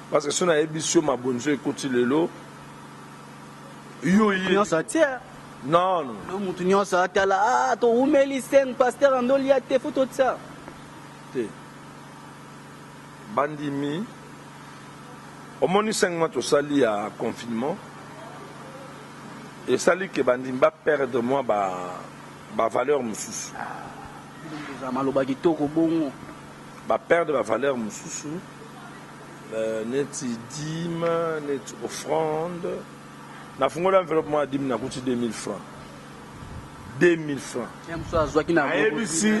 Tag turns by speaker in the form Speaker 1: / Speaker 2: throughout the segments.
Speaker 1: Parce que si on a émission ma bonne écoute le lot. Yo
Speaker 2: Non, ça tient.
Speaker 1: non non.
Speaker 2: Le moutonnion ça tient là. Ah, ton oumeli sen pasteur en dolia te fout tout ça.
Speaker 1: Bandimi. Au moins 5 mois tout ça lié à confinement. Et ça dit que bandimi va perdre moi ba valeur mususu. Ba perdre ba valeur mususu. Net dîme, net offrande. Na fungo l'enveloppement dîme na coûté 2000 francs. 2000 francs. Et ici,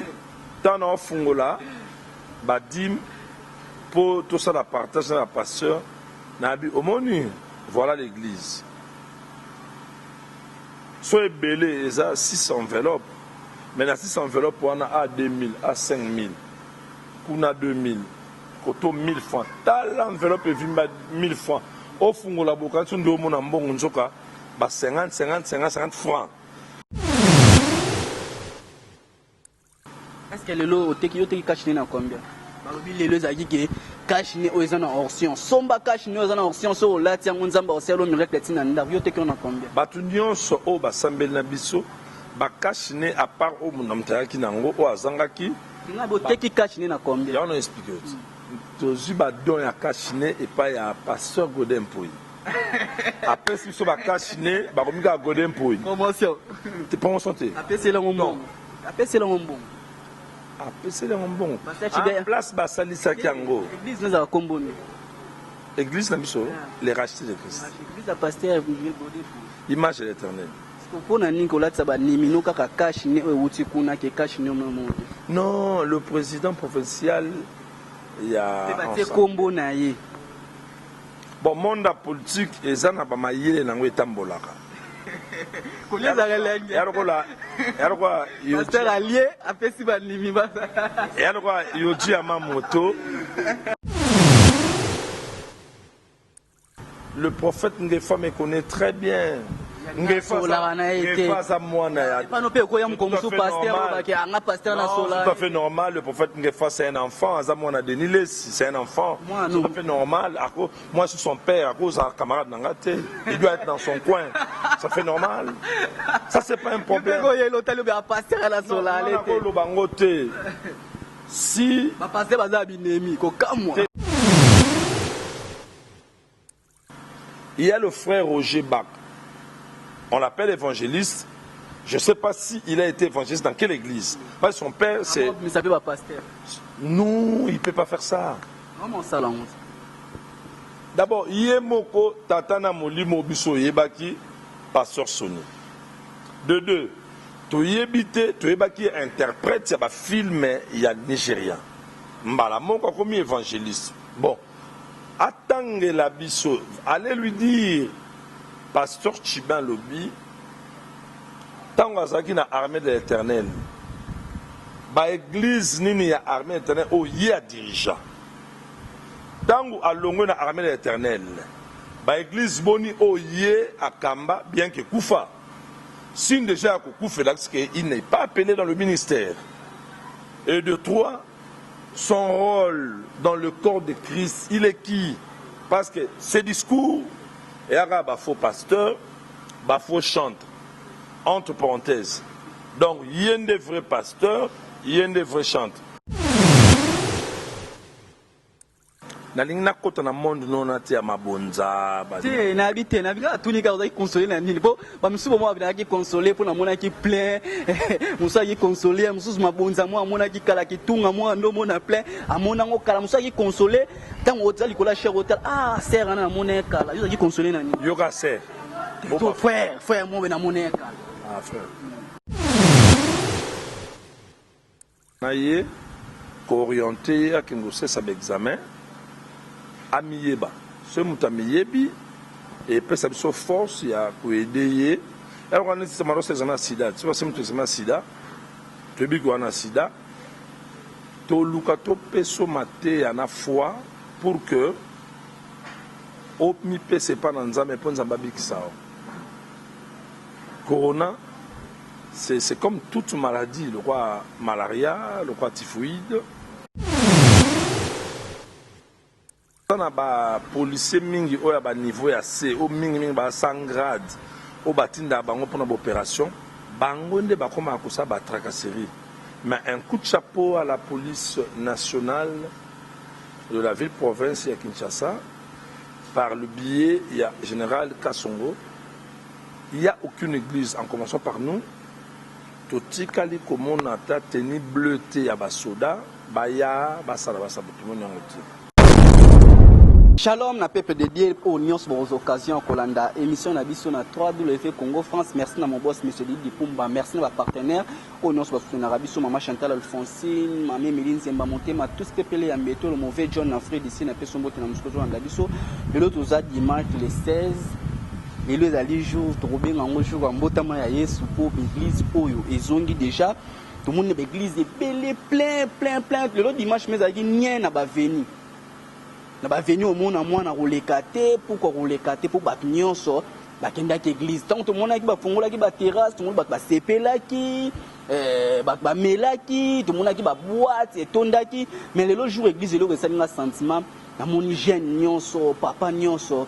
Speaker 1: tant na fungo là, ba dîme pour tout ça la partage la pasteur. Na bi au monu, voilà l'église. Soit belé et ça 6 enveloppes. Mais na 6 enveloppes on a à 2000, à 5000. On a 2000. Koto 1000 francs. Tal l'enveloppe est 1000 francs. Au fond, la boca, tu dois mon ambon, on zoka, 50 francs.
Speaker 2: Est-ce que le lot est caché dans combien? Le lot a dit que caché aux en orsion. Somba caché aux en orsion, so là, tiens, on zamba au cerveau, miracle, et tinanda. Yo te qu'on a combien?
Speaker 1: Batunion so o basambel na biso, ba caché à part au monamtaya ki nango, o azangaki.
Speaker 2: Na boté qui caché na combien?
Speaker 1: Ya on a expliqué. Tozu ba don ya caché et pas ya pasteur Godin Pouy. Après si so ba caché, ba komiga Godin Pouy.
Speaker 2: Promotion.
Speaker 1: Te promotion te.
Speaker 2: Après c'est le bon. Après c'est le bon.
Speaker 1: Après c'est le bon. En place ba salisa kiango.
Speaker 2: Église nous a comboné.
Speaker 1: Église na biso, les rachetés de Christ.
Speaker 2: L'église a pasteur Godin Pouy.
Speaker 1: Image de l'Éternel. Non, le président provincial, il y a. Bon, monde politique, et ça n'a pas maillé dans le tambolaka. Il y a quoi, il y a ma moto. Le prophète Ngefa me connaît très bien. Tout à fait normal, le prophète Ngefa c'est un enfant, c'est un enfant, tout à fait normal. Moi je suis son père, à cause d'un camarade Nangate, il doit être dans son coin, ça fait normal. Ça c'est pas un problème. Si il y a le frère Roger Bach. On l'appelle évangéliste. Je ne sais pas s'il a été évangéliste dans quelle église. Parce que son père, c'est.
Speaker 2: Mais ça peut pas pasteur.
Speaker 1: Non, il ne peut pas faire ça.
Speaker 2: Comment ça, là?
Speaker 1: D'abord, Yemoko Tatana Molimo Biso Yebaki, pasteur Sony. De deux, Toyebite, Toyebaki interprète, il y a un film, il y a Nigérien. Mbala Moko comme évangéliste. Bon, attendez la Biso, allez lui dire. Pasteur Chibin Lobi, tant que na armée de l'Éternel, ba église nini ya armée de l'Éternel, oh y a dirigeant. Tant que alongo na armée de l'Éternel, ba église boni oh y a Kamba, bien que Koufa. Si déjà à Koufa, il n'est pas appelé dans le ministère. Et de trois, son rôle dans le corps de Christ, il est qui? Parce que ses discours, et il y a un faux pasteur, un faux chanteur. Entre parenthèses. Donc, il y a des vrais pasteurs, il y a des vrais chanteurs. Na lingna kota na monde non ati ya mabonza ba
Speaker 2: te na habite na bika tuni ka ozaki consoler na nini po ba misubo mo abina ki consoler po na mona ki plein musa ki consoler musu mabonza mo amona ki kala ki tunga mo ndo mona plein amona ngo kala musa ki consoler tango ozali kola cher hotel ah sert na mona kala yo ki consoler na nini
Speaker 1: yo ka sert
Speaker 2: bon frère mo na mona kala
Speaker 1: ah frère na ye ko orienter à kingo ça examen amiyeba ce mutamiyebi et peut ça so force ya ko aider alors on est sama rose zana sida tu vois c'est mutu zana sida to bi ko na sida to luka to peso mate ya na foi pour que au mi pese pas na nzambe po nzamba bikisao corona c'est comme toute maladie le roi malaria le roi typhoïde na ba policier mingi oya ba niveau ya C o mingi ba 100 grades o batinda bango pour une opération bango nde bakoma akosa ba tracasserie. Mais un coup de chapeau à la police nationale de la ville-province de Kinshasa, par le biais, il y a Général Kassongo, il n'y a aucune église, en commençant par nous, Toti Kali Komonata, Teni Bleuté, Abasoda, Baya, Basala, Basala, tout le monde
Speaker 2: Shalom na peuple de Dieu pour nous aux occasions Kolanda émission na biso na 3W Congo France. Merci na mon boss monsieur Didi Pumba, merci na partenaire au nous na Rabiso Maman Chantal Alphonsine, Mamé Méline Zemba Montema, tous peuple ya Mbeto le mauvais John na frère d'ici na peso mbote na muskozo na biso. Le lot aux dimanche le 16 et le ali jour troubé ngango jour mbotama ya Yesu pour l'église oyo ezongi déjà tout le monde l'église est plein le lot dimanche mais ali nien na ba veni na ba venu au monde mwana rolekate pourquoi rolekate pour bat nyonso bakenda ki église tant tout monde ki ba fongola ki ba terrasse tout monde ba sepela ki ba melaki tout monde ki ba boîte etondaki mais le jour église le resalinga sentiment na moni jeune nyonso papa nyonso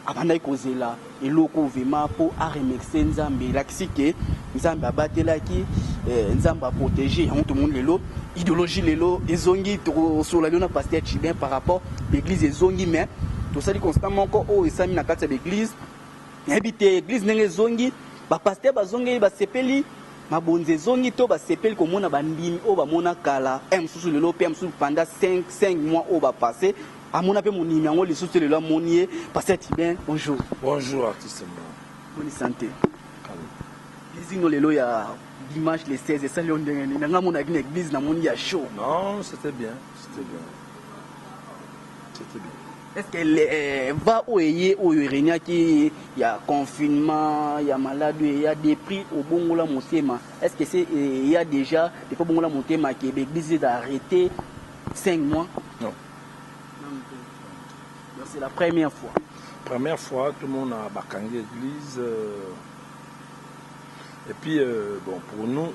Speaker 2: abandai kozela eloko vema pour remercier Nzambe lakisi ke Nzambe abatelaki Nzambe a protégé tout le monde lelo idéologie lelo ezongi sur la lona pasteur Chibin par rapport l'église ezongi mais tout ça dit constamment ko o esami na kati ya l'église habité église nenge ezongi ba pasteur bazongi ba sepeli mabonze zongi to ba sepeli ko mona bandimi o ba mona kala msusu lelo pe msusu pendant 5 mois o ba passé amona pe monimi yango lisusu lelo monier pasteur Chibin bonjour.
Speaker 1: Bonjour artiste.
Speaker 2: Bonne santé. Les igno lelo ya dimanche les 16 et ça lion ndengeni nanga mona une église na moni ya show.
Speaker 1: Non, c'était bien.
Speaker 2: Est-ce qu'elle va au yé au urenia qui y a confinement, il y a maladie, il y a des prix au bongola motema. Est-ce que c'est il y a déjà des fois bongola motema qui l'église d'arrêter 5 mois?
Speaker 1: Non.
Speaker 2: C'est la première fois.
Speaker 1: Première fois, tout le monde a bakangé l'église. Et puis, bon, pour nous,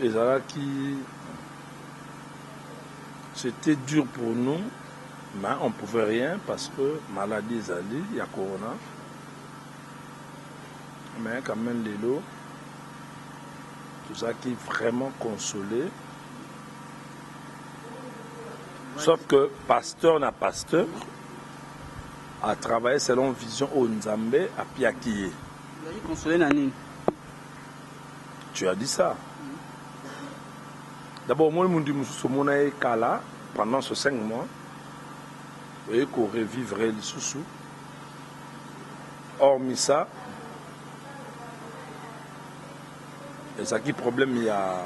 Speaker 1: c'était dur pour nous, mais on ne pouvait rien parce que maladie est allée, il y a corona. Mais quand même, l'élo, tout ça qui est vraiment consolé. Sauf que pasteur n'a pasteur a travaillé selon vision au Nzambe à Piakiye.
Speaker 2: Vous avez consolé Nani?
Speaker 1: Tu as dit ça. D'abord, moi, je me suis dit Kala pendant ces 5 mois. Et qu'on revivrait les sous-sous. Hormis ça, et ça qui problème il y a.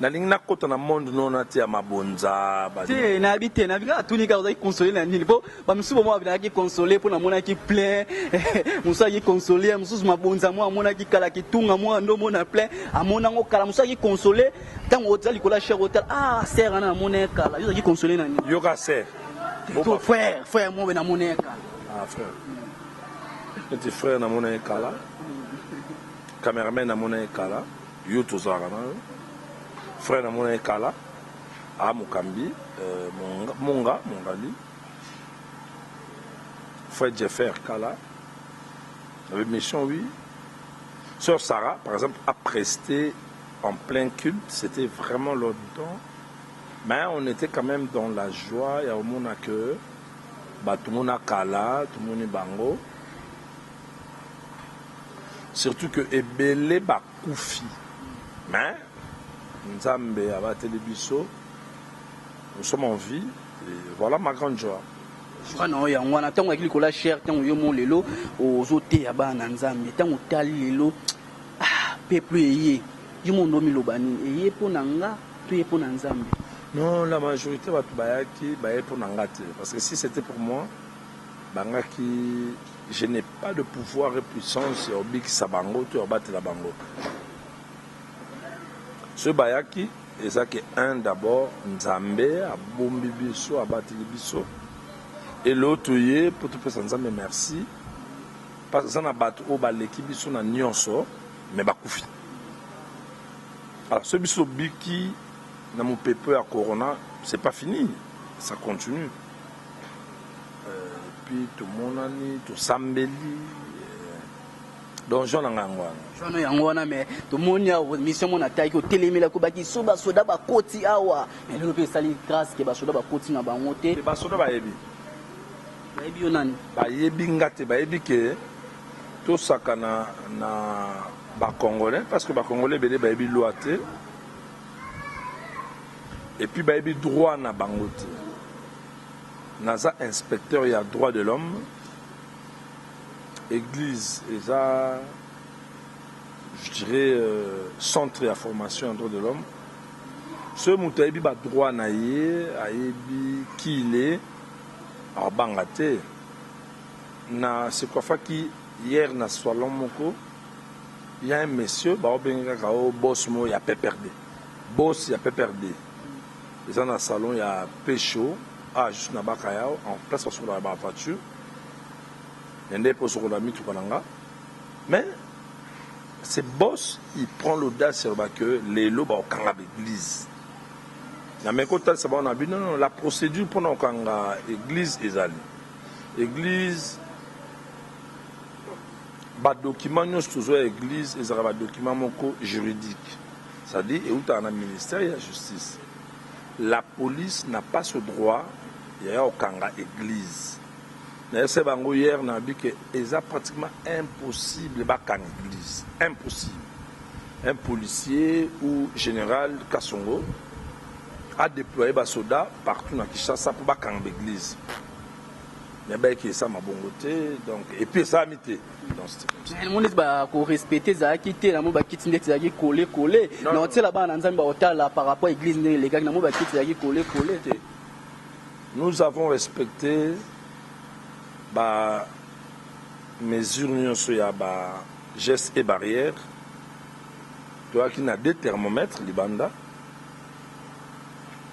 Speaker 1: Na lingna kota na monde non ati ya mabonza ba
Speaker 2: te na habité na bika tout ni ka ozaki consoler na nini po ba msubo mo abina ki consoler pour na mona ki plein musa ki consoler musu mabonza mo amona ki kala ki tunga mo ndo mona plein amona ngo kala musa ki consoler tango hotel ko la cher hotel sert na mona kala yo ki consoler na nini
Speaker 1: yo ka sert
Speaker 2: to frère mo na mona kala
Speaker 1: frère petit frère na mona kala cameraman na mona kala yo to zara na frère na mona kala a Mukambi Mongali frère Jeffer Kala avait mission oui. Sœur Sarah par exemple a presté en plein culte, c'était vraiment longtemps mais on était quand même dans la joie, il y a au monde que tout le monde a Kala, tout le monde est bango surtout que Ebele ba Koufi mais Nzambe abateli biso. Nous sommes en vie et voilà ma grande joie.
Speaker 2: Non, ya ngwana tango akili kola cher tango yo mon lelo ozote ya bana Nzambe tango tali lelo peuple yé yo mon nomi lobani yé pona nga to yé pona Nzambe.
Speaker 1: Non, la majorité va tout bayaki baye pona nga te parce que si c'était pour moi bangaki je n'ai pas de pouvoir et puissance au biki sabango to battre la bango. Ce bayaki et ça qui est un d'abord Nzambe a bombi biso a battu biso et l'autre yé pour tout faire Nzambe merci parce que ça n'a battu au baleki biso na nyonso mais bakufi. Alors ce biso biki na mon peuple à corona c'est pas fini ça continue. Puis tout le monde a dit, tout sambeli. Donc j'en ai un
Speaker 2: J'en ai un mais tout le monde a une mission mon attaque au télémila ko baki soba soda ba koti awa. Mais le pe sali grâce que ba soda ba koti na ba ngote.
Speaker 1: Ba soda ba yebi.
Speaker 2: Ba yebi onani.
Speaker 1: Ba yebi ngate ba yebi ke to sakana na ba congolais parce que ba congolais belé ba yebi loi te. Et puis ba yebi droit na bangote. Naza inspecteur ya droit de l'homme. Église, et ça, je dirais, centre à formation en droit de l'homme. Ce moutaïbi a droit à qui il est, à Bangate. C'est quoi qui hier na salon moko, il y a un monsieur, boss mo, il y a PPRD. Boss, il y a PPRD. Et dans le salon, il y a Pécho, juste na Bakayao, en place sur la voiture. Mais ce boss, il prend l'audace sur que les lots au kanga l'église. Non, la procédure pour nous kanga église est allée. Église, les documents nous toujours église, ils ont des documents juridiques. C'est-à-dire, et où tu as un ministère de la justice. La police n'a pas ce droit, il y a au kanga église. C'est hier on a dit que c'est pratiquement impossible de l'église. Impossible. Un policier ou général Kassongo a déployé des soldats partout dans Kinshasa pour l'église. Mais qui ça m'a bon côté donc et puis ça a mité.
Speaker 2: Le monde va respecter ça quitter la monde va quitter ça qui coller non c'est là-bas dans Nzamba hôtel là par rapport à l'église les gars monde va quitter ça qui coller.
Speaker 1: Nous avons respecté mesures sur gestes et barrières. Toi qui n'a des thermomètres, Libanda.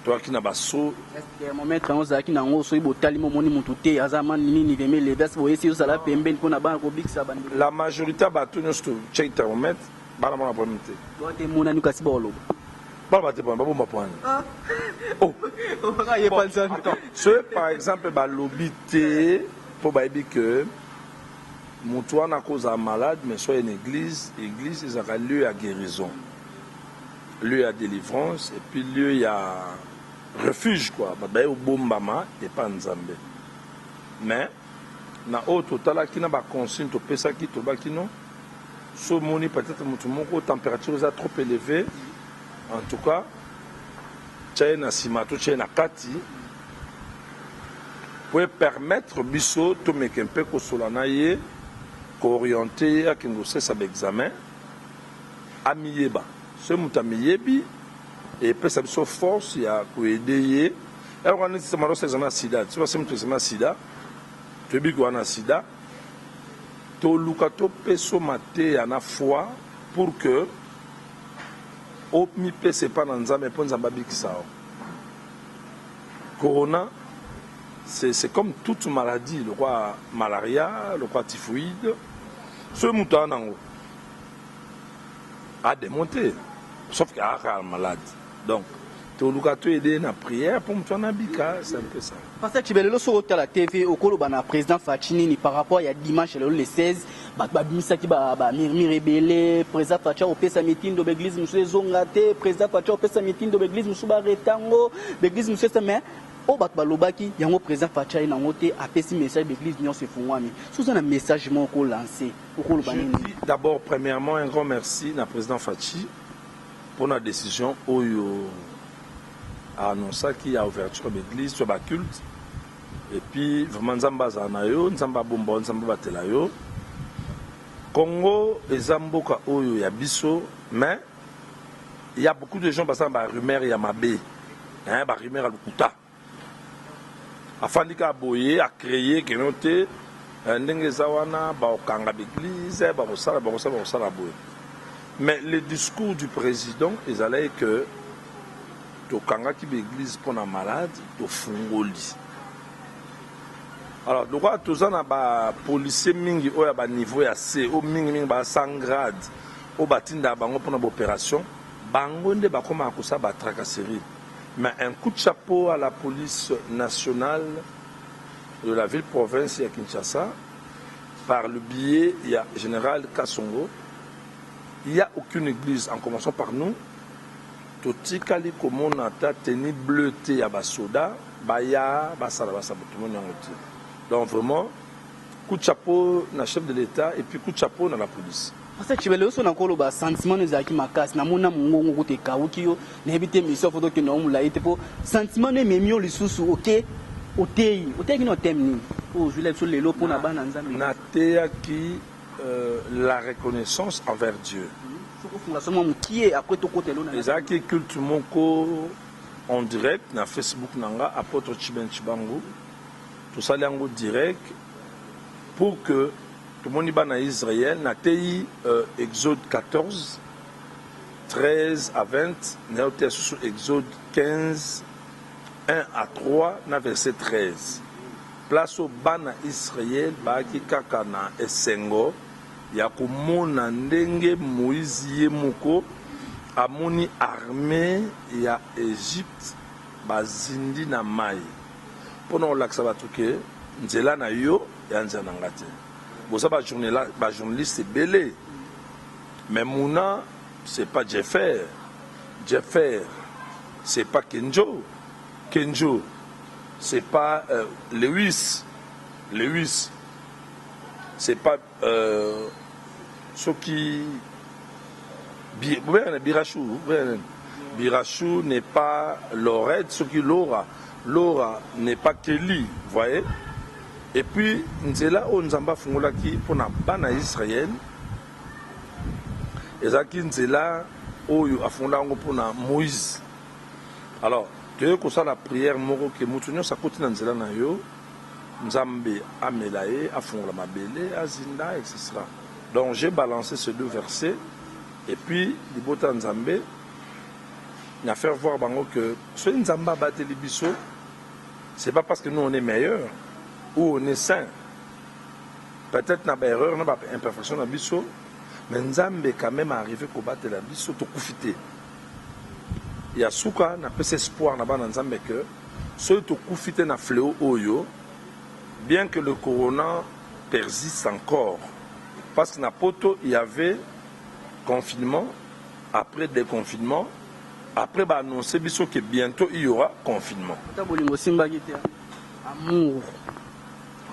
Speaker 1: Toi qui n'a pas saut.
Speaker 2: Thermomètre, on a qui n'a pas saut, il
Speaker 1: la majorité a tenu sur le thermomètre. Par exemple, l'obité pour dire que Moutouan a cause à malade, mais soit une église, ils ont lieu à guérison, lieu à délivrance, et puis lieu à refuge, quoi. Au Bombama et pas en Zambie. Mais, na autre total qui n'a pas consigne, tu peux ça qui te bat qui non. Ce moni peut-être la température est trop élevée. En tout cas, tu na simato, tu na kati. Pour permettre biso to mekempe ko solanaye ko orienter à kingo ça examen à miyeba ce mutamiyebi et peut ça biso force ya ko aider alors on est samaro ces examen sida tu vois c'est mutu examen sida to bi ko na sida to lukato peso mate ya na foi pour que au mi pese pas na nzambe pour nzamba bikisao corona. C'est comme toute maladie, le roi malaria, le roi typhoïde. Ce mouton a démonté, sauf qu'il y a un malade. Donc, tu as aidé dans la prière pour mouton abika, c'est un peu ça.
Speaker 2: Parce que tu veux le sur la TV, au colo bana président Fachini par rapport à dimanche le 16, misaki mirmi rebelle, président Facha au pesa meeting de l'église monsieur zongate, président Facha au pesa meeting de l'église monsieur baretango, l'église monsieur mais au Batbalobaki, il y a un président Facha et Nangote a fait un message de l'église Union Sefouami. Sous un message qu'on lancé.
Speaker 1: D'abord, premièrement, un grand merci à président Fachi pour la décision Oyo a annoncé qu'il y a ouverture de l'église sur le culte. Et puis, vraiment, Nzamba Zanayo, Nzamba Bombo, Nzamba Batelayo. Congo et Zamboka Oyo Yabiso, mais il y a beaucoup de gens passant par rumeur Yamabé, par rumeur Alukuta. Afandika Boye a créé que noté Ndengezawana Baokanga l'église, Bakosala Boye. Mais le discours du président, ils allaient que Tokanga qui l'église pour la malade, to Fungoli. Alors, le roi Tozana ba policier mingi oya ba niveau ya C, au mingi ba 100 grades, au batinda bango pour l'opération, bango nde bakoma akosa ba tracasserie. Mais un coup de chapeau à la police nationale de la ville-province de Kinshasa, par le biais, il y a Général Kassongo. Il n'y a aucune église, en commençant par nous. Totikali komonata teni bleuté ya basoda, baya, basala, tout le monde est. Donc vraiment, coup de chapeau na chef de l'État et puis coup de chapeau dans la police.
Speaker 2: Parce que tu veux le son encore le sentiment nous a qui makas na mona mungo kote kauki yo na ebite mission photo que na mula ite po sentiment ne memio lisusu OK otei qui no temni oh je lève sur les lots pour na bana nzambe
Speaker 1: na teya qui la reconnaissance envers Dieu.
Speaker 2: Qui est après tout côté là
Speaker 1: les aki culte moko en direct na Facebook nanga apôtre Chiben Chibangu tout ça en direct pour que tout le monde est en Israël, na tei Exode 14, 13 à 20, na sous Exode 15, 1 à 3, na verset 13. Place au bana Israël, baki kaka na esengo, ya komona ndenge Moïse yemoko amoni armée ya Égypte bazindi na mai. Pendant laksa batuke, nzela na yo ya nzela ngate. Bon, ça, journaliste, c'est belé. Mais Mouna, c'est pas Jeffer. Jeffer, c'est pas Kenjo. Kenjo, c'est pas Lewis. Lewis, c'est pas ce qui. Birachou. Birachou n'est pas Lorette, ce qui Laura. Laura n'est pas Kelly, vous voyez? Et puis, Nzela o Nzamba Fungolaki pour na bana Israël. Et ça qui Nzela o a fondé pour na Moïse. Alors, tu veux que ça la prière moro que mutunyo ça continue Nzela na yo. Nzambe amelaye a fongola mabele azinda etc. Donc j'ai balancé ces deux versets et puis libota Nzambe n'a faire voir bango que ce Nzamba batte libiso c'est pas parce que nous on est meilleurs. Ou on est saint. Peut-être n'a pas erreur, n'a pas imperfection dans biso, mais Nzambe quand même arrivé pour battre la biso, tout profiter. Il y a souka n'a pas espoir n'a pas dans Nzambe que ceux tout profiter n'a fléau oyo, bien que le corona persiste encore, parce que n'a poto il y avait confinement, après déconfinement, après bah annoncer biso que bientôt il y aura confinement.
Speaker 2: Amour.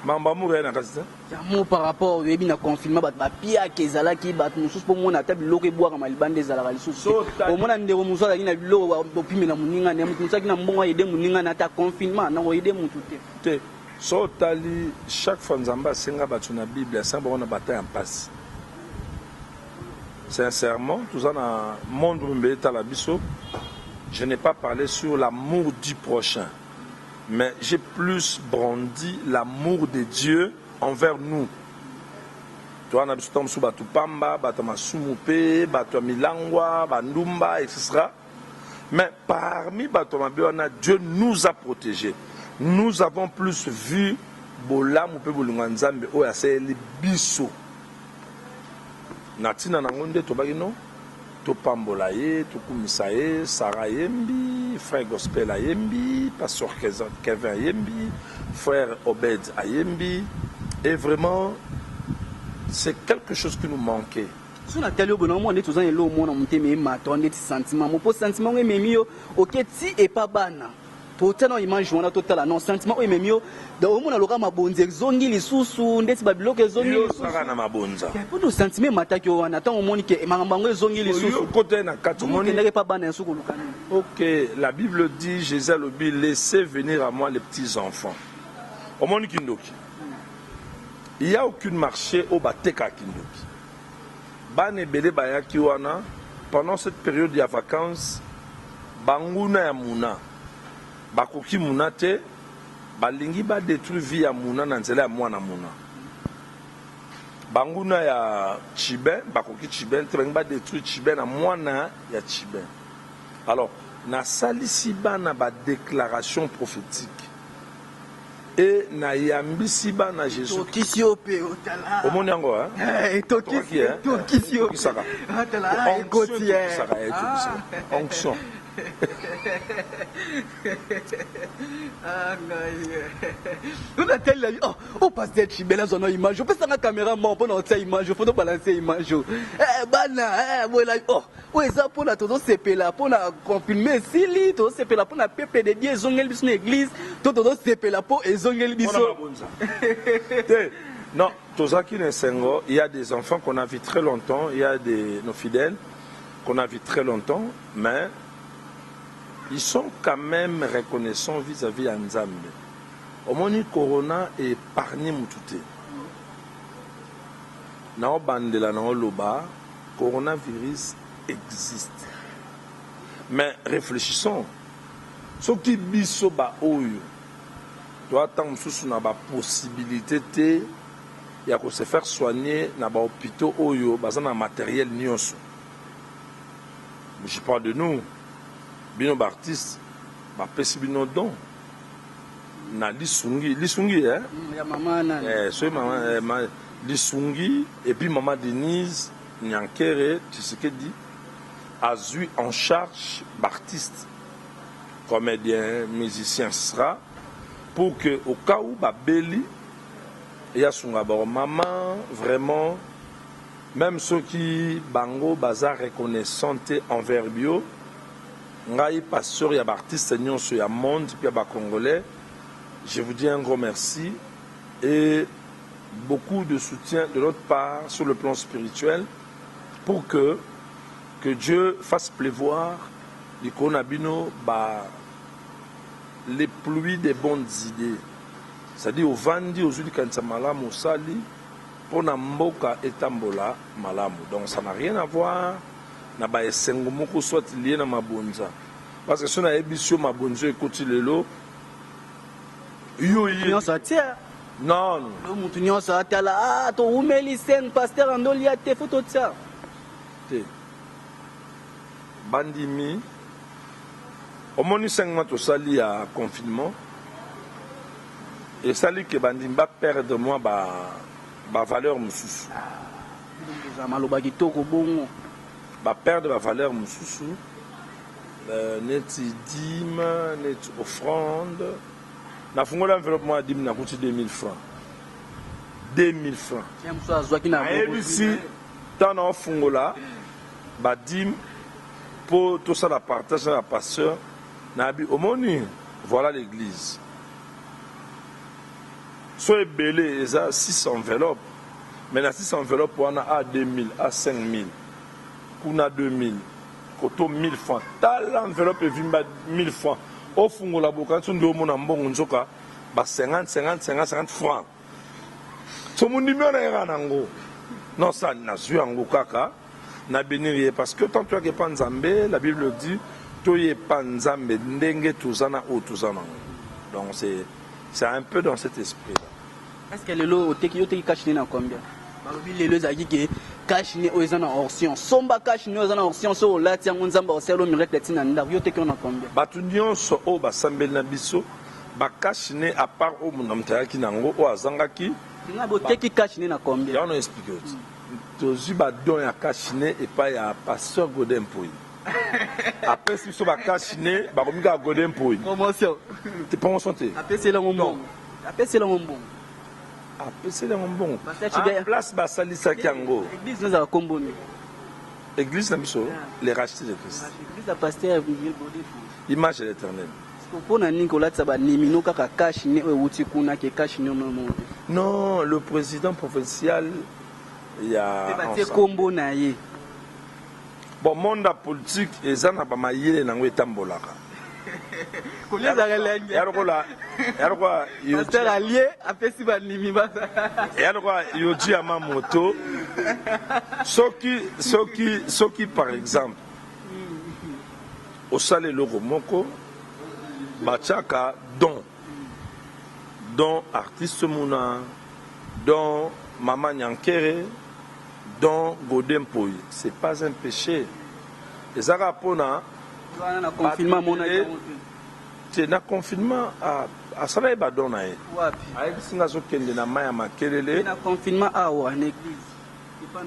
Speaker 2: Amour par rapport au confinement, pia kezala qui bat musus pour mon table loke boire malibande zala lisusu. Au moins ndeko muso na bilo bopime na muninga ne musa ki na mbongo yede muninga na ta confinement na yede mutu te.
Speaker 1: So tali chaque fois nzamba senga batu na Bible ça ba on a bataille en passe. Sincèrement, tout ça dans monde mbeta la biso, je n'ai pas parlé sur l'amour du prochain. Mais j'ai plus brandi l'amour de Dieu envers nous. Tu vois, on a vu sous Batu Pamba, Batu Masumupe, Batu Milangwa, Bandumba, etc. Mais parmi Batu Mabéona, Dieu nous a protégés. Nous avons plus vu Bolam ou Pebulunganzambe, Oyasele Bisso. Natina Nangonde, Tobagino. Topambola ye, Tokumisa ye, Sarah Yembi, frère Gospel Ayembi, pasteur Kevin Ayembi, frère Obed Ayembi. Et vraiment, c'est quelque chose qui nous manquait.
Speaker 2: Si on a tel bon on est tous en lot mon monté mais maton des sentiments mon post sentiment mais mieux OK ti et pas bana. Total non image on a total non sentiment mais mieux dans au monde aloka mabonzi zongi lisusu ndeti babiloke zongi lisusu
Speaker 1: na mabonza
Speaker 2: pour nous sentiments mataki on attend au monde que mangambango zongi lisusu
Speaker 1: côté na katumoni
Speaker 2: n'est pas bana nsuko lukani.
Speaker 1: OK, la Bible dit Jésus le laissez venir à moi les petits enfants. Au monde kindoki. Il n'y a aucun marché au bateka kindoki. Bane bele bayaki wana pendant cette période de vacances banguna ya muna bakoki muna te balingi ba détruire vie ya muna na nzela ya mwana muna banguna ya Chiben bakoki Chiben te ba détruire Chiben na mwana ya Chiben. Alors na salisi bana ba déclaration prophétique et na yambisi bana Jésus
Speaker 2: Tokisiope otala
Speaker 1: omoni yango hein
Speaker 2: Tokisio otala
Speaker 1: onction
Speaker 2: On a tel la vie. Oh, pasteur Chibela, son image. On peut faire la caméra, on peut faire image. Il faut balancer image. Bana, voilà. Oh, ça pour la todo CP là, pour la confirmer Sili, todo CP là, pour la PP de Dieu, zongel biso na église, todo CP là pour zongel biso.
Speaker 1: Non, Tozaki Nesengo, il y a des enfants qu'on a vus très longtemps, il y a nos fidèles qu'on a vus très longtemps, mais ils sont quand même reconnaissants vis-à-vis de Nzambe. Au moins, Corona est épargné Moutouté. Dans Bandela, dans Loba, coronavirus existe. Mais réfléchissons. Ce qui biso ba oyo, doit attendre sous na ba possibilité te ya ko se faire soigner na ba hôpitaux oyo bazana matériel nyonso. Je parle de nous. Bino Baptiste, ba pesi bino don. Na lisungi hein?
Speaker 2: Ya maman na.
Speaker 1: So maman lisungi et puis maman Denise Nyankere, tu sais ce qu'elle dit, a eu en charge Baptiste, comédien, musicien sera, pour que au cas où Babeli et à son abord maman vraiment même ceux qui bango bazar reconnaissante envers bio ngai pasteur ya artiste nyonso ya monde puis ya congolais, je vous dis un gros merci et beaucoup de soutien de notre part sur le plan spirituel pour que Dieu fasse pleuvoir les konabino les pluies des bonnes idées. C'est-à-dire au vandi aux ulis kansa malamu osali pour na mboka etambola malamu. Donc ça n'a rien à voir na ba esengo moko soit lié na mabonza. Parce que si on a ébissé mabonza ekoti lelo yo non.
Speaker 2: Le mutu nyonso atala to umeli sen pasteur andoli ate photo tsa.
Speaker 1: Bandimi au moins 5 mois to sali à confinement et sali que bandimi ba perdre moi ba valeur mususu
Speaker 2: maloba kitoko bongo
Speaker 1: ba perdre ba valeur mususu net dîme net offrande na fungola enveloppe moi dîme na coûté 2000 francs 2000 francs et si dans na fungola ba dîme pour tout ça la partage à la pasteur nabi omoni voilà l'église soit belé et ça 6 enveloppes mais la 6 enveloppes on a à 2000 à 5000 pour a 2000 koto 1000 francs tal enveloppe et vimba 1000 francs au fungo la boka tu ndo mona mbongo nzoka ba 50 francs so mon numéro na rango non ça na zu ango kaka na bénir parce que tant toi que pas nzambe la Bible dit toye pas nzambe ndenge tuzana o tuzana. Donc c'est un peu dans cet esprit là.
Speaker 2: Est-ce que le lot teki cash na combien balobi le lot zaki ke cash ni o ezana option somba cash ni o ezana option so la tia nzamba o selo miracle tina nda yo teki na combien
Speaker 1: batu nyonso o ba sambel na biso ba cash ni à part o munamta ki nango o azangaki
Speaker 2: na bo teki cash ni na combien
Speaker 1: ya on explique tozu ba don ya cash ni et pas ya pasteur Godin Poyi. Après si so ba cash ni ba komika Godin Poyi
Speaker 2: promotion
Speaker 1: te promotion te
Speaker 2: après c'est là mon bon après c'est là mon bon
Speaker 1: après c'est là mon bon en place ba salisa kiango
Speaker 2: église nous a komboni
Speaker 1: église na biso les rachetés de Christ
Speaker 2: église a pasteur Godin
Speaker 1: image de l'Éternel
Speaker 2: pona Nicolas tsaba nimino kaka cash ni o wuti kuna ke cash ni
Speaker 1: non le président provincial il y a
Speaker 2: kombo na ye
Speaker 1: bon monde politique ezana ba mayele nango etambolaka
Speaker 2: koleza relenge
Speaker 1: yaroko
Speaker 2: pasteur allié apesi ba nimi ba
Speaker 1: yaroko yoji ama moto soki par exemple au salé loko moko bachaka don artiste muna don Maman Nyankere, don Godin Poyi. Ce n'est pas un péché. Et ça rapona.
Speaker 2: Confinement, mon ami.
Speaker 1: Tu as confinement à Sala Badona. Avec Singazo Kende na Maya Makelele.
Speaker 2: Na confinement à en église.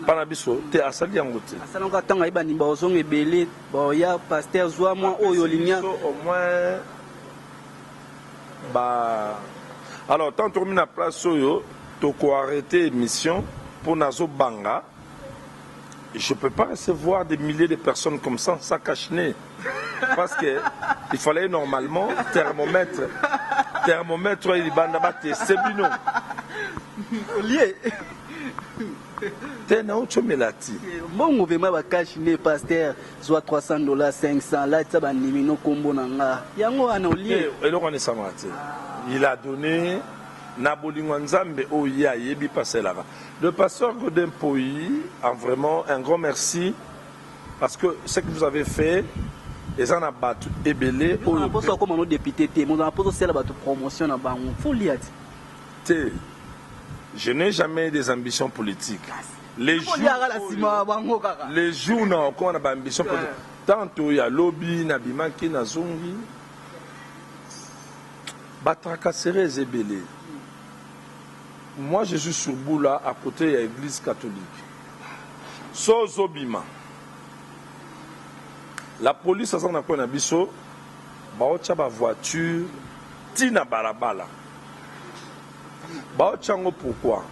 Speaker 1: pana biso te asali yango te
Speaker 2: asala ngo tanga iba ni bazonga ebele ba ya pasteur zwa moi oyo linya
Speaker 1: au moins bah alors tant tourner na place oyo to ko arrêter émission pour nazo banga. Je ne peux pas recevoir des milliers de personnes comme ça cache-nez. Parce qu'il fallait normalement thermomètre, il banda batté, c'est bino.
Speaker 2: Lié.
Speaker 1: T'es na autre melati.
Speaker 2: Bon mouvement va cache-nez pasteur, soit $300, 500, là ça va nimino combo nanga. Yango ana lié.
Speaker 1: Et le roi Samati. Il a donné Nabolingo Nzambe Oya Yebi passé là-bas. Le pasteur Godin Poyi a vraiment un grand merci parce que ce que vous avez fait, les en a battu ébélé.
Speaker 2: On a posé comme un député, on a posé celle de promotion à Bango. Faut lire.
Speaker 1: Je n'ai jamais des ambitions politiques. Les jours, quand on a ambition politique, tantôt il y a lobby, Nabimaki, Nazongi, Batrakassere Zébélé. Moi, je suis sur Boula, à côté de l'église catholique. Sozobima. La police, ça n'a pas un abisso. Baocha ba voiture, tina balabala. Baocha ngo pourquoi?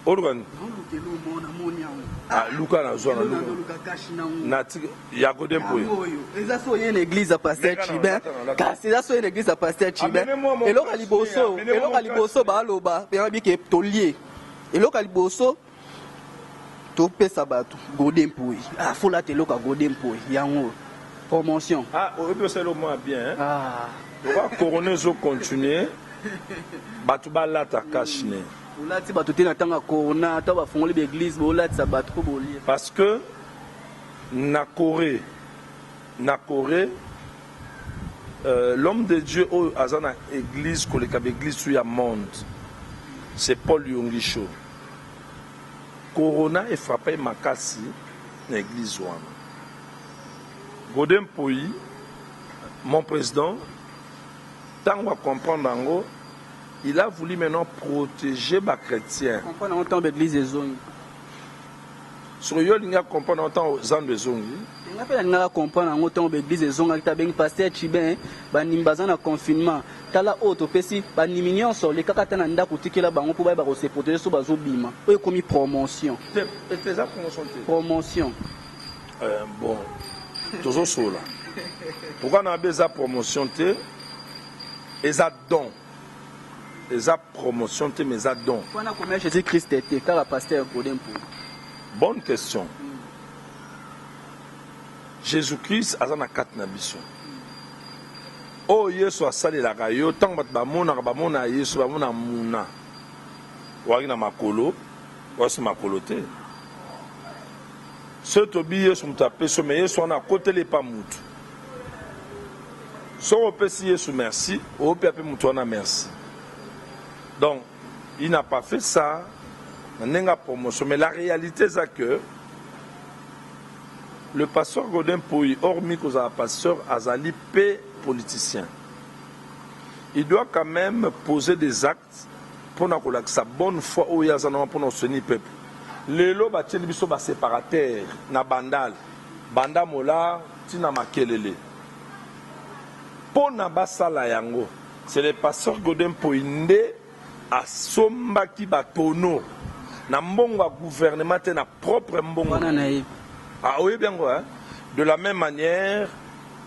Speaker 1: Organ. Ah, Luka na zona Luka. Nati ya Godin Poyi.
Speaker 2: Eza so yene église à pasteur Chibin. Kasi eza so yene église à pasteur Chibin. Eloko liboso ba loba, pe bi ke tolier. Eloko liboso to pesa bato Godin Poyi. Ah, faut la teloka Godin Poyi. Yango promotion.
Speaker 1: Ah, au peut c'est le moins bien.
Speaker 2: Ah.
Speaker 1: On va couronner zo continuer. Bato ba la ta kashne. Parce que na Corée, l'homme de Dieu au azana église que l'église sur le monde, c'est Paul Yongisho. Corona est frappé makasi l'église wana. Godin Poyi, mon président, tant qu'on comprendre en gros. Il a voulu maintenant protéger les chrétiens.
Speaker 2: On entend l'église des zones.
Speaker 1: Sur yo linga comprendre entend aux gens de zones.
Speaker 2: On appelle linga comprendre en entend l'église des zones avec ben pasteur Chibin ba nimbazana confinement. Tala auto pesi ba niminyon so les kaka tana nda kutikela bango pour ba se protéger so bazo bima. Oyo komi promotion.
Speaker 1: Et faisant promotion.
Speaker 2: Promotion.
Speaker 1: Bon. Toujours so là. Pourquoi on a besoin de promotion té? Et ça don. Les promotion te mes dons.
Speaker 2: Jésus-Christ était car pasteur Godin Poyi.
Speaker 1: Bonne question. Jésus-Christ a na quatre nabiso. Oh Yesu asali la gayo tant ba mona Yesu ba mona muna. Wa na makolo, wa se makolo te. Ce tobi Yesu mtape so me Yesu na côté les pas mutu. So opesi Yesu merci, o pe ape mutu na merci. Donc, il n'a pas fait ça, promotion. Mais la réalité, c'est que le pasteur Godin Poyi, hormis que le pasteur Azali, paix politicien, il doit quand même poser des actes pour que sa bonne foi au Yazana pour nous soutenir le peuple. Les lots sont séparateurs, na bandal, banda mola, tina makelele. Pour Nabasala Yango, c'est le pasteur Godin Poyi a sombaki batono na mbongo gouvernement na propre mbongo. Ah oui bien quoi. De la même manière,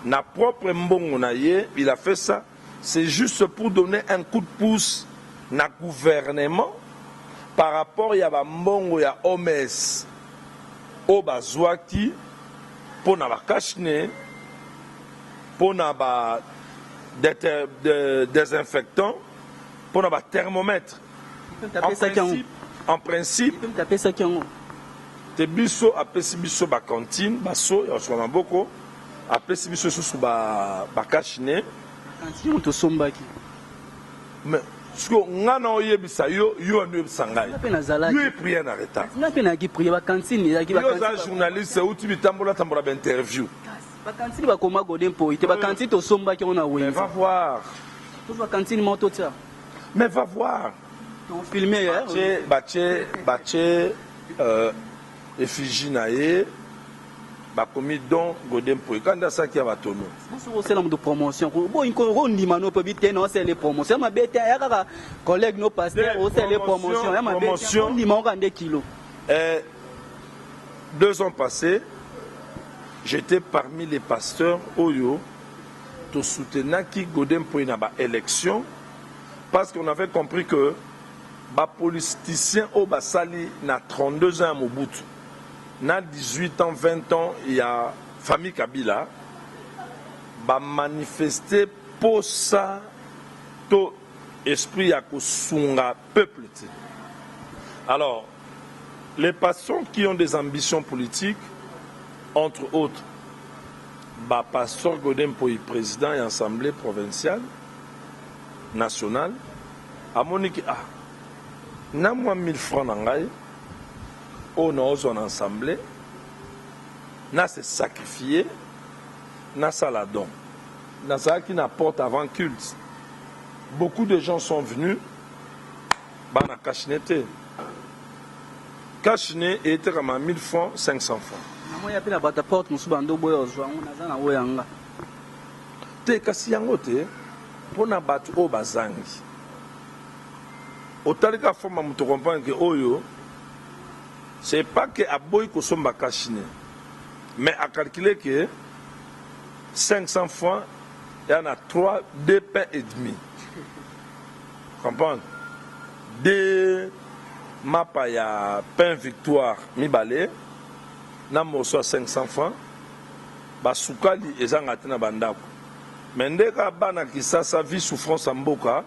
Speaker 1: na propre mbongo na ye, il a fait ça. C'est juste pour donner un coup de pouce na gouvernement par rapport ya ba mbongo ya OMS o bazwaki pour na ba kashne pour na ba désinfectant pour avoir thermomètre. En principe, te biso apesi biso ba cantine, baso ya so maboko, apesi biso so ba kashine.
Speaker 2: Cantine to sombaki.
Speaker 1: Mais ce que ngana oyebisa yo anu sangai. Yo prier na retard.
Speaker 2: Na pe na ki prier ba cantine ya ki ba
Speaker 1: cantine. Yo za journaliste ou tu bitambola tambola ba interview.
Speaker 2: Ba cantine ba koma Godin Poyi, te ba cantine to sombaki on a oui.
Speaker 1: Va voir.
Speaker 2: To ba cantine moto tia.
Speaker 1: Mais va voir.
Speaker 2: On filmé hier.
Speaker 1: effigie na ye bakomi don Godin Mpoyi kanda saki ya batono
Speaker 2: c'est la promotion bon on dit mano peut vite non c'est les promotions ma bête ya kaka collègue no pasteur c'est les promotions ya ma bête on dit mon rende kilo
Speaker 1: 2 ans passés j'étais parmi les pasteurs oyo to soutenir qui Godin Mpoyi na ba élection parce qu'on avait compris que ba politicien au basali na 32 ans à Mobutu na 18 ans 20 ans il y a famille Kabila ba manifester pour ça to esprit ya kosunga peuple. Alors les pasteurs qui ont des ambitions politiques entre autres ba pasteur Godin Mpoyi président et assemblée provinciale nationale a monique na moi 1000 francs na ngai on a en assemblée na se sacrifier na saladon na ça qui n'apporte avant culte beaucoup de gens sont venus bana kachinete kachine était comme 1000 francs 500 francs
Speaker 2: moi ya pela bata porte musubando boyo zwa on azana woyanga
Speaker 1: te kasi yango te pona batu o bazangi otalika forma muto comprendre que oyo c'est pas que aboy ko somba kachine mais à calculer que 500 francs il y en a 2 pains et demi comprendre 2 mapa ya pain victoire mibale na moso à 500 francs basukali ezanga tena bandako mais ndeka bana kisasa vie souffrance en mboka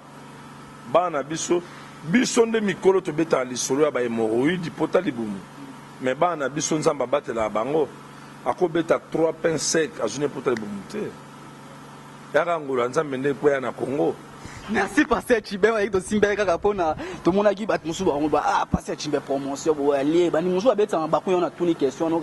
Speaker 1: bana biso nde mikolo to beta lisolo ya ba hémorroïde pota libumu mais bana biso nzamba batela bango akobeta 3 pains secs a journée pota libumu te yaka ngolo nzambe nde kwa na Congo.
Speaker 2: Merci pasteur Chimbe avec to simbe kaka pona to mona ki bat musu ba ngba pasteur Chimbe promotion bo ali ba ni musu ba beta ba ko yona tuni question no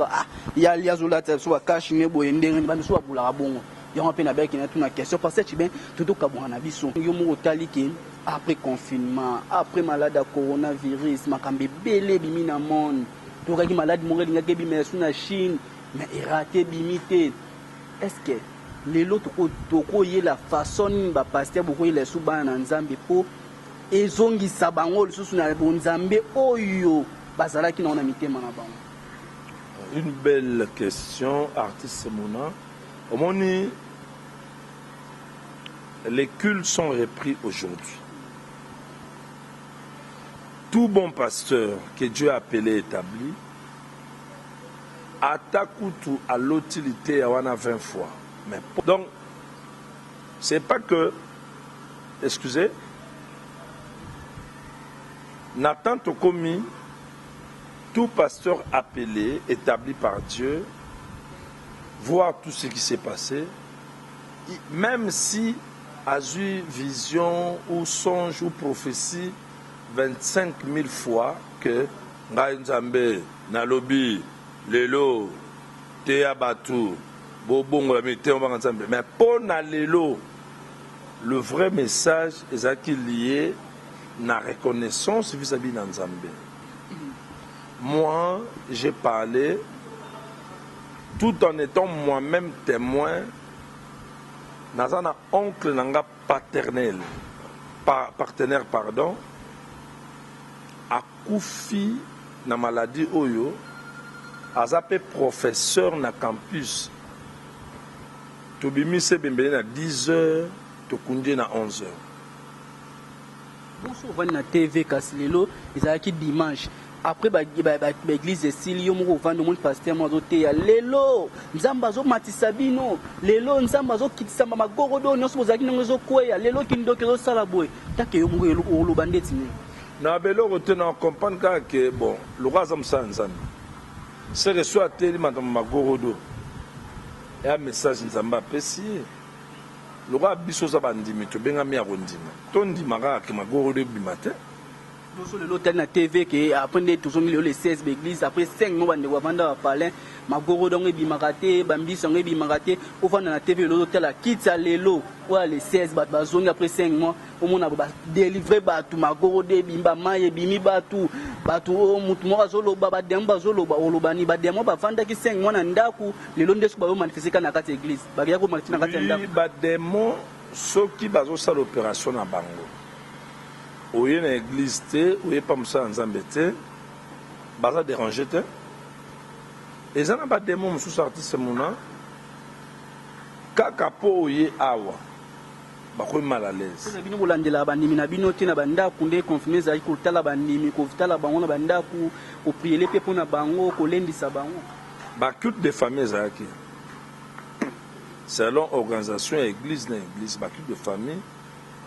Speaker 2: ya lia zola ta so ba cash me bo ndenge ba musu ba bula bongo yango pe na beki na tuna question pasteur Chimbe to ka bwana biso yo mo otali ki après confinement après malade à coronavirus makambe belé bimi na monde to ka ki malade mo ngelinga ke bimi na Chine mais raté bimité est-ce que les lots toko y la façon ba pasteur beaucoup les suba na nzambe po ezongi sabango lisusu na nzambe oyo bazala ki na ona mitema na bango.
Speaker 1: Une belle question artiste Mona omoni les cultes sont repris aujourd'hui. Tout bon pasteur que Dieu a appelé établi attaque à l'utilité à 20 fois. Mais, donc, c'est pas que, excusez, Nathan Tokomi, tout pasteur appelé, établi par Dieu, voir tout ce qui s'est passé, même si a eu vision ou songe ou prophétie 25 000 fois que Nzambe, Nalobi, Lelo, Teabatu, mais pour Nalélo, le vrai message est lié à la reconnaissance vis-à-vis d'Nzambe. Moi, j'ai parlé tout en étant moi-même témoin dans un oncle nanga partenaire, pardon, à Koufi na maladie Oyo, azapé professeur na campus. Tobimi se bembele na 10h, tokundi na 11h.
Speaker 2: Bonsoir, on na TV Kasilelo, ils ont qui dimanche. Après l'église de Silio mo vendre mon pasteur mo zote ya lelo. Nzamba zo matisabino, lelo nzamba zo kitisamba magorodo nyonso bozaki nango kweya, lelo kindoke zo sala boy. Take yo mo lo bandeti ni.
Speaker 1: Na belo rote na comprendre que bon, le roi zamsa nzambe. C'est que soit teli magorodo. Et un message nzamba pesi le roi biso za bandimi to benga mi akondima to ndima ka ke magoro de bimate
Speaker 2: Sur l'hôtel na TV que après tous les 16 l'église après 5 mois de vendre parler magoro donc et bimarate bambi sang et bimarate au vendre na TV l'hôtel à quitte lelo ou les 16 bazongi après 5 mois au monde ba délivrer batu magoro de bimba maye bimi batu mutu mo azolo ba demba zolo ba olobani ba demo ba vanda ki 5 mois na ndaku lelo ndesu ba manifester kana kati église ba ya ko manifester na kati ndaku
Speaker 1: ba demo soki bazo sala opération na bango oye na église te oye pa mosala nzambe te baza déranger te eza na bademo mosusu artiste mona kaka mpo oye awa bakomi mal à l'aise
Speaker 2: bino bolandela bandimi na bino te na bandako nde confirme ezali kotala bandimi kotala bango na bandako kopriele mpe mpo na bango kolendisa bango
Speaker 1: baculte de famille ezalaki selon organisation ya église na église baculte de famille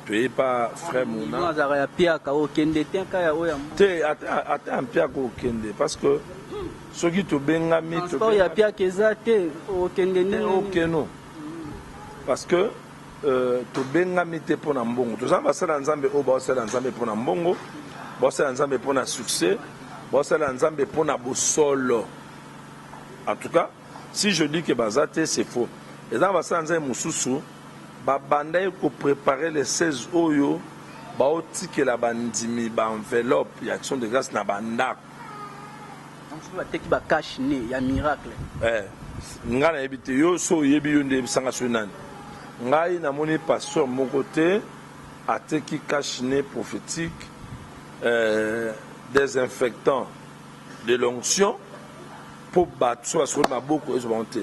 Speaker 1: toye pa frère Mouna
Speaker 2: azaka ya piaka okende te ka ya oya
Speaker 1: te ata mpiaka okende parce que soki tobengami
Speaker 2: ya piaka eza te okende nde
Speaker 1: okeno parce que tobengami te mpona mbongo tozala basala nzambe oyo baosala nzambe mpona mbongo baosala nzambe mpona succès baosala nzambe mpona bosolo en tout cas si je dis que baza te c'est faux eza basala nzambe mosusu babanda ko préparer les 16 oyo baotikela bandimi ba enveloppe ya action de grâce na bandako
Speaker 2: bateki ba cash ne ya miracle
Speaker 1: nga na yebi te yo so yebi yo nde bisanga so nani ngai namoni pasteur moko te ateki cash ne prophétique désinfectant de l'onction pour battre sur la maboko ezobon te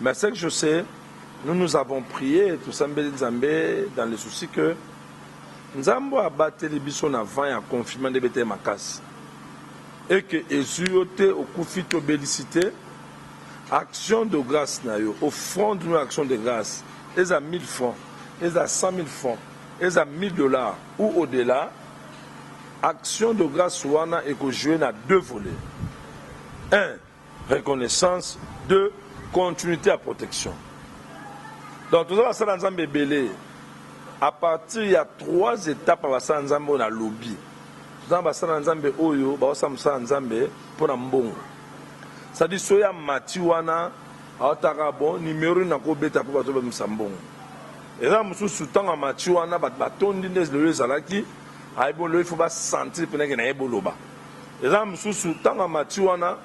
Speaker 1: mais c'est que je sais nous avons prié tout ça dans le souci que Nzambo a battu les bisons avant et a confirmé de bêter ma casse et que Ezioté au Koufito bélicité action de grâce offrande nous action de grâce ils à 1000 francs ils à 100 000 francs ils à $1000 ou au-delà action de grâce wana et que jouer na deux volets 1 reconnaissance 2 continuité à protection. Donc, tout ça, dans un bébé, à partir il y a 3 étapes à ça dans un lobby. Tout ça, dans un bébé, oyo, bah ça dans un bébé pour un bon. Ça dit soya matiwana, aotara bon numéro na ko beta pour bato ba msambon. Et là, musu soutan a matiwana bat batondi des le zalaki, ay bon le il faut pas sentir pendant que na eboloba. Et là, musu soutan a matiwana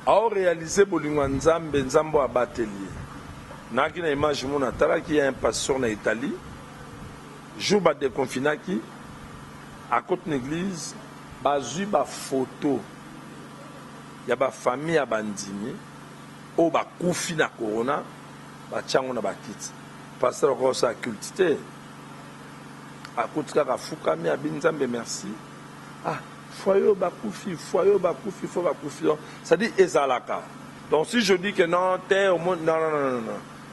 Speaker 1: a réalisé bolingo nzambe nzambo a batelier. Naki na image mon atala qui a un pasteur en Italie. Jour ba déconfinaki à côté de l'église, bazu ba photo. Ya ba famille ya bandimi o ba kufi na corona ba chango na ba kiti. Pasteur ko sa cultité. A côté ka fukami a binzambe merci. Ah foyo ba kufi, foyo ba kufi, fo ba kufi. Ça dit ezalaka. Donc si je dis que non, t'es au monde, non.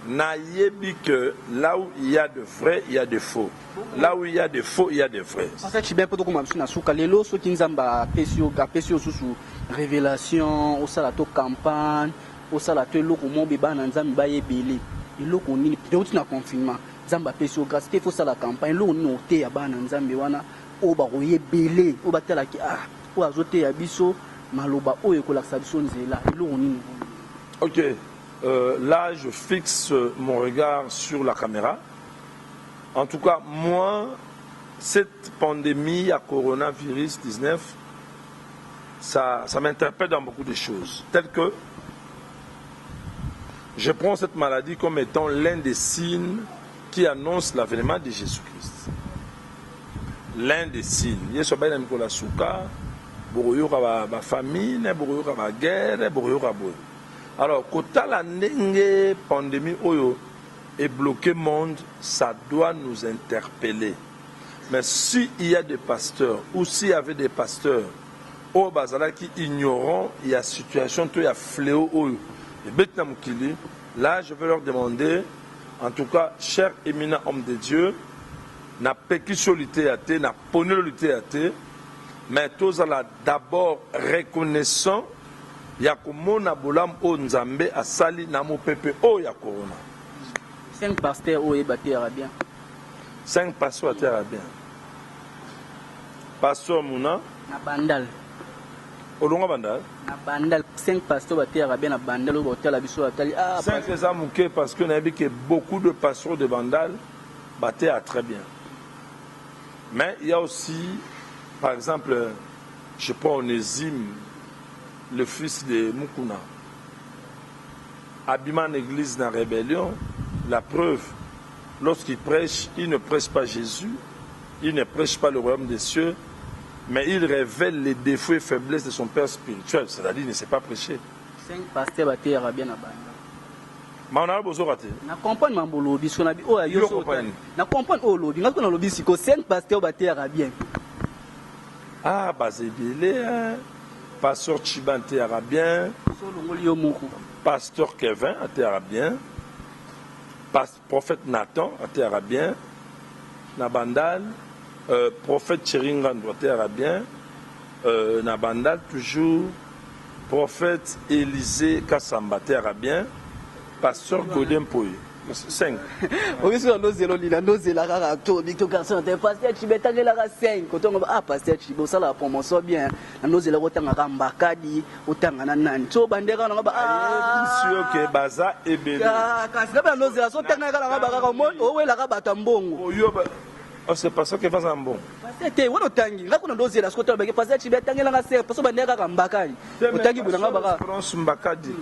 Speaker 1: Naïebi que là où il y a de vrai, il y a de faux. Là où il y a de faux, il y a de vrai.
Speaker 2: En fait, je suis bien pour comme na souka lelo so kinzamba pesio sous révélation, au salato campagne, au salato loko mo beba na nzambi ba yebele. Iloko nini peut na confinement. Nzamba pesio grâce te faut ça la campagne lo no te ya ba na nzambi wana o ba yebele, o ba tela ki o azote ya biso maloba o ekolakisa biso nzela. Iloko nini.
Speaker 1: OK. Là, je fixe mon regard sur la caméra. En tout cas, moi, cette pandémie à coronavirus 19, ça m'interpelle dans beaucoup de choses. Telles que je prends cette maladie comme étant l'un des signes qui annonce l'avènement de Jésus-Christ. L'un des signes. Yesu ba Nicolas Souka, boroyoka ba famille, boroyoka ba guerre, boroyoka boy. Alors, quand la pandémie est bloquée monde, ça doit nous interpeller. Mais s'il y a des pasteurs, ou s'il y avait des pasteurs, qui ignorant il y a situation, il y a fléau, là, je vais leur demander, en tout cas, cher éminent homme de Dieu, n'a pas qui solité à te, n'a pas lutter à te, mais tous d'abord reconnaissant. Ya komona bolam o nzambe asali na mo pepe o ya corona.
Speaker 2: 5 pasteurs o ebate arabien.
Speaker 1: 5 pasteurs arabien. Pasteur Mouna.
Speaker 2: Na Bandal.
Speaker 1: Olonga Bandal.
Speaker 2: Na Bandal. 5 pasteurs baté arabien na Bandal au hôtel Abisso Atali. Ah,
Speaker 1: 5 ans parce qu'on a vu que beaucoup de pasteurs de Bandal battaient à très bien. Mais il y a aussi, par exemple, je prends Onésime, le fils de Mukuna. Abîmant l'église dans la rébellion, la preuve, lorsqu'il prêche, il ne prêche pas Jésus, il ne prêche pas le royaume des cieux, mais il révèle les défauts et faiblesses de son père spirituel, c'est-à-dire qu'il ne sait pas prêcher.
Speaker 2: 5 pasteurs baté arabien na Bandal.
Speaker 1: Mais on a besoin de rater.
Speaker 2: Na comprendre mambo lobi so na bi o ayo so. Na comprendre o lobi, ngako na lobi siko 5 pasteurs baté arabien.
Speaker 1: Ah, Bazébélé, hein. Pasteur Chibante arabien.
Speaker 2: So longoli yo moko.
Speaker 1: Pasteur Kevin, athée arabien. Prophète Nathan, athée arabien. Nabandal. Prophète Cheringan, athée arabien. Nabandal, toujours. Prophète Élisée Kassamba, athée arabien. Pasteur Godin Poy. 5.
Speaker 2: Oui, c'est un zélo, il a un zélo, Victor Garçon, pasteur Chibeta, il a 5. Quand on va, pasteur Chibo, ça la promotion bien. Un zélo, autant à Rambakadi, autant à Nanan. So, Bandera, on va,
Speaker 1: sûr que Baza est bébé.
Speaker 2: Un zélo, autant à Rambakadi, oh, la Rabatambongo.
Speaker 1: Oh, c'est pas ça qui fait un bon.
Speaker 2: Pasteur, on a tangi. Là, on a dosé la scotte, pasteur Chibeta, il a 5. Parce que Bandera Rambakadi. Autangi, vous n'avez pas.
Speaker 1: France Mbakadi.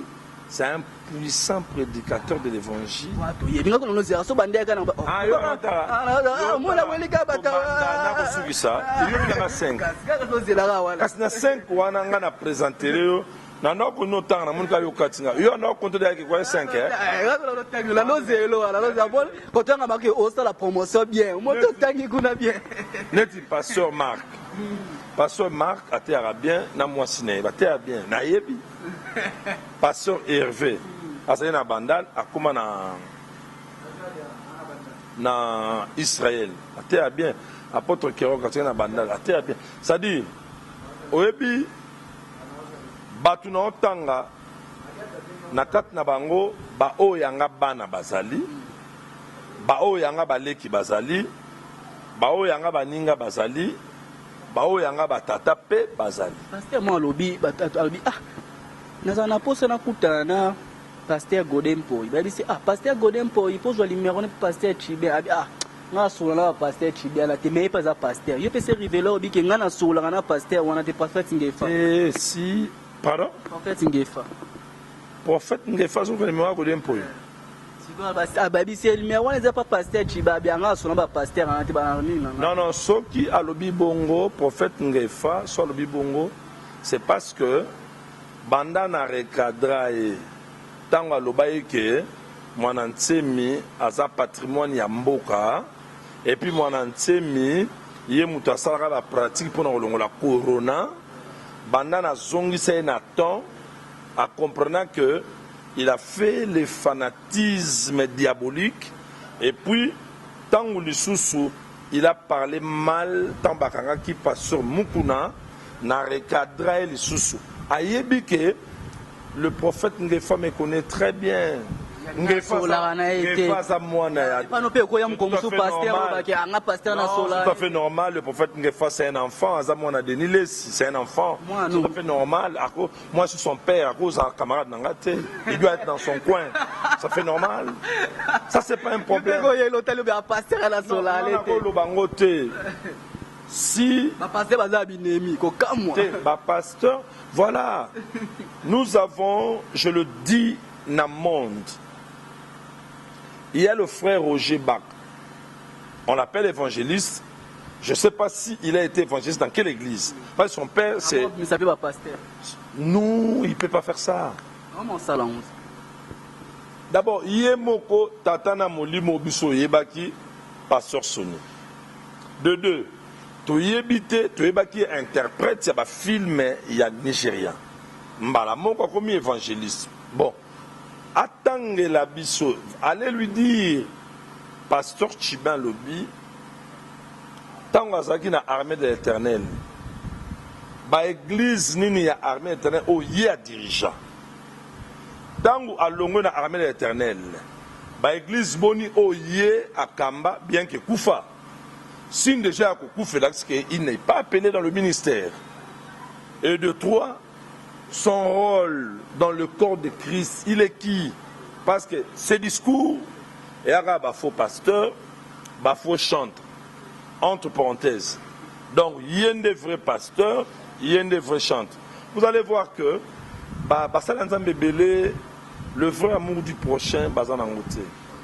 Speaker 1: C'est un puissant prédicateur de l'évangile. Pasteur Marc a été arabien, na moisiné, a été bien, na yebi. Pasteur Hervé, a été na Bandal, a comment na Israël, a été bien. Apôtre Kérok a été na Bandal, a été bien. C'est-à-dire, au yebi, batu na otanga, na kat na bango, ba o yanga bana bazali, ba o yanga baleki bazali, ba o yanga baninga bazali, bao yanga batata pe bazali.
Speaker 2: Pasteur moi lobi alobi ah nazana posa na kutana pasteur Godempo. Il dit ah pasteur Godempo il pose le numéro de pasteur Chibé ah nga sola pasteur Chibé la te mais pas à pasteur. Je peux se révéler obi que nga na sola na pasteur wana te prophète Ngefa.
Speaker 1: Eh si pardon?
Speaker 2: Prophète Ngefa.
Speaker 1: Prophète Ngefa son numéro Godempo.
Speaker 2: Ah baby c'est le numéro n'est pas pasteur Chiba bien nga sola pasteur na te ba nini.
Speaker 1: Non non, ce qui a lobi bongo prophète Ngefa soit lobi bongo c'est parce que banda na recadra et tango alobai ke mwana ntemi aza patrimoine ya mboka et puis mwana ntemi ye mutu asalaka la pratique mpona kolongola corona banda na zongisa na temps à comprenant que il a fait le fanatisme diabolique et puis tango lisusu il a parlé mal tambakanga qui passe sur Mukuna na recadra lisusu ayebi ke le prophète Ngefa me connaît très bien. Ngefa sa mwana ya.
Speaker 2: Pas no pe ko yam comme sous pasteur ba ki anga pasteur na sola.
Speaker 1: Tout à fait normal, le prophète Ngefa c'est un enfant, azamwana Denilé c'est un enfant. Tout à fait normal. Moi je suis son père, à cause d'un camarade nangate. Il doit être dans son coin. Ça fait normal. Ça c'est pas un problème.
Speaker 2: Pasteur na sola
Speaker 1: si pasteur, voilà, nous avons, je le dis, dans le monde, il y a le frère Roger Bach, on l'appelle évangéliste, je ne sais pas s'il a été évangéliste dans quelle église, parce que son père c'est... Non, il ne peut pas faire ça. D'abord, Yemoko Tatana Molimo Biso Yebaki, pasteur Sony. De deux, Toyebite, Toyebaki interprète, il y a un film, il y a Nigérien. Mbala Moko comme évangéliste. Bon, attendez la biso, allez lui dire, pasteur Chibin Lobi, Tangazaki na armée de l'éternel. Ba église nini ya armée de l'éternel, oh yé a dirigeant. Tango a longo na armée de l'éternel. Ba église boni oh yé a Kamba, bien que Koufa. signe déjà à Koukou Félix qu'il n'est pas appelé dans le ministère. Et de 3, son rôle dans le corps de Christ, il est qui? Parce que ses discours, il y a un faux pasteur, un faux chanteur, entre parenthèses. Donc, il y a des vrais pasteurs, il y a des vrais chanteurs. Vous allez voir que le vrai amour du prochain,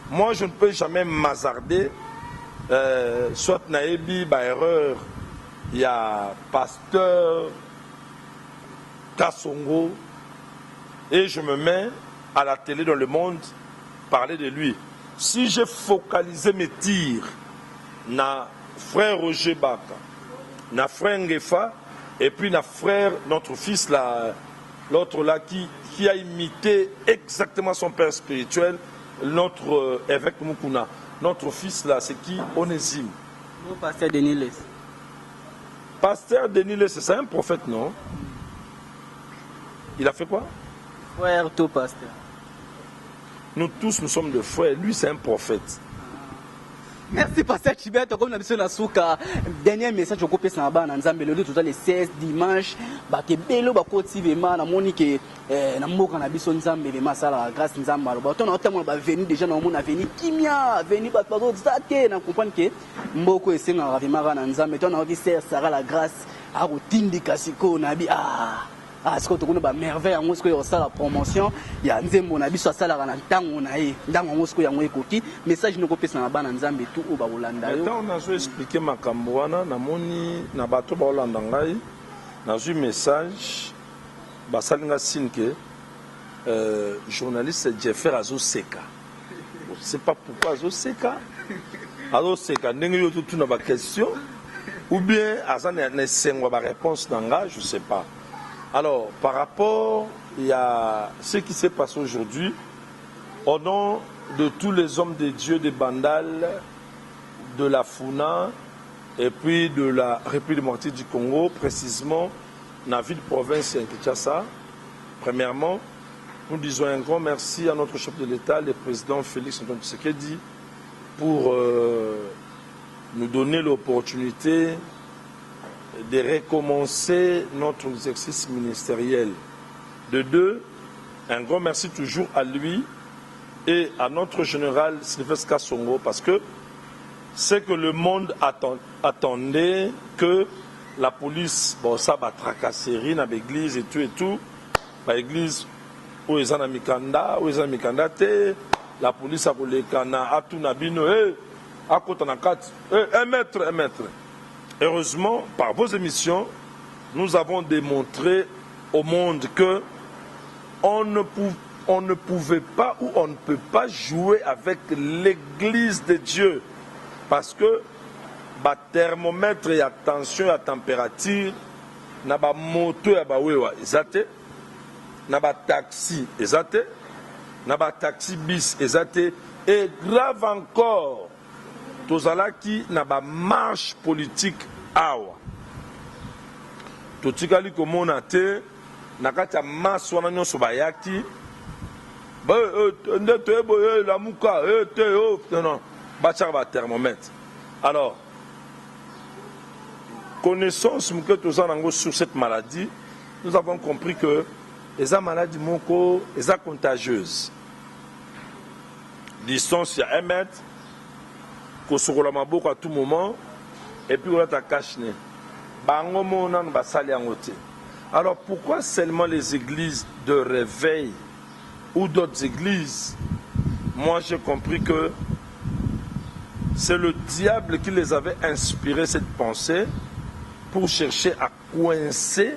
Speaker 1: moi je ne peux jamais m'hasarder, soit naïbi, erreur, il y a pasteur Kassongo, et je me mets à la télé dans le monde parler de lui. Si j'ai focalisé mes tirs na frère Roger Baka, na frère Ngefa, et puis na frère, notre fils là, l'autre là qui a imité exactement son père spirituel, notre évêque Mukuna. Notre fils là, c'est qui? Onésime.
Speaker 2: Le pasteur Denis Les.
Speaker 1: Pasteur Denis Les, c'est un prophète, non? Il a fait quoi?
Speaker 2: Frère, tout pasteur.
Speaker 1: Nous tous, nous sommes des frères. Lui, c'est un prophète.
Speaker 2: Merci Pasteur Chibet, comme la mission Nasuka. Dernier message au copie Sanaba Nanzambe le tout le 16 dimanche. Bake belo bakoti vema na moni ke na mboka na biso Nzambe vema sala grâce Nzambe alo. Bato na tellement ba venu déjà na mona venu kimia, venu ba bato zate na comprendre ke mboko esenga vema na Nzambe. To na oki ser sara la grâce a rotindika siko na bi ce que tu connais merveille en ce ça la promotion il y a nzembo na biso ça la na ntango na ye ndango ce que yango ekoti message no kopesa na bana Nzambe tout o ba bolanda yo
Speaker 1: on a expliqué makambo wana na moni na bato ba bolanda ngai na zu message ba salinga sinke journaliste Jeffer Azoseka je sais pas pourquoi Azoseka ndenge yo tout na ba question ou bien azana na sengwa ba réponse nanga je sais pas. Alors, par rapport à ce qui s'est passé aujourd'hui, au nom de tous les hommes de Dieu de Bandal, de la Funa et puis de la République démocratique du Congo, précisément dans la ville-province de Kinshasa, premièrement, nous disons un grand merci à notre chef de l'État, le président Félix Antoine Tshisekedi, pour nous donner l'opportunité de recommencer notre exercice ministériel. De 2, un grand merci toujours à lui et à notre général Sylvestre Kassongo parce que c'est que le monde attendait que la police, bon ça va tracasserie dans l'église et tout, l'église où ils ont mikanda, où ils ont mikanda la police a roulé kana a tout nabino, à côté na 4, un mètre. Heureusement, par vos émissions, nous avons démontré au monde que on ne pouvait pas ou on ne peut pas jouer avec l'église de Dieu. Parce que le thermomètre et la tension et la température, na ba moto ya ba wewa ezate, na ba taxi ezate, na ba taxi bis ezate, et grave encore, tozalaki na ba marche politique awa totikali komona te na kati ya masse wana nyonso bayaki nde toyeboye lamuka te non batiaka ba thermomètre. Alors connaissance que toza nango sur cette maladie, nous avons compris que eza maladie moko eza contagieuse. Distance ya 1 mètre kosokola maboko à tout moment et puis on a ta cache-nez. Alors pourquoi seulement les églises de réveil ou d'autres églises? Moi j'ai compris que c'est le diable qui les avait inspiré cette pensée pour chercher à coincer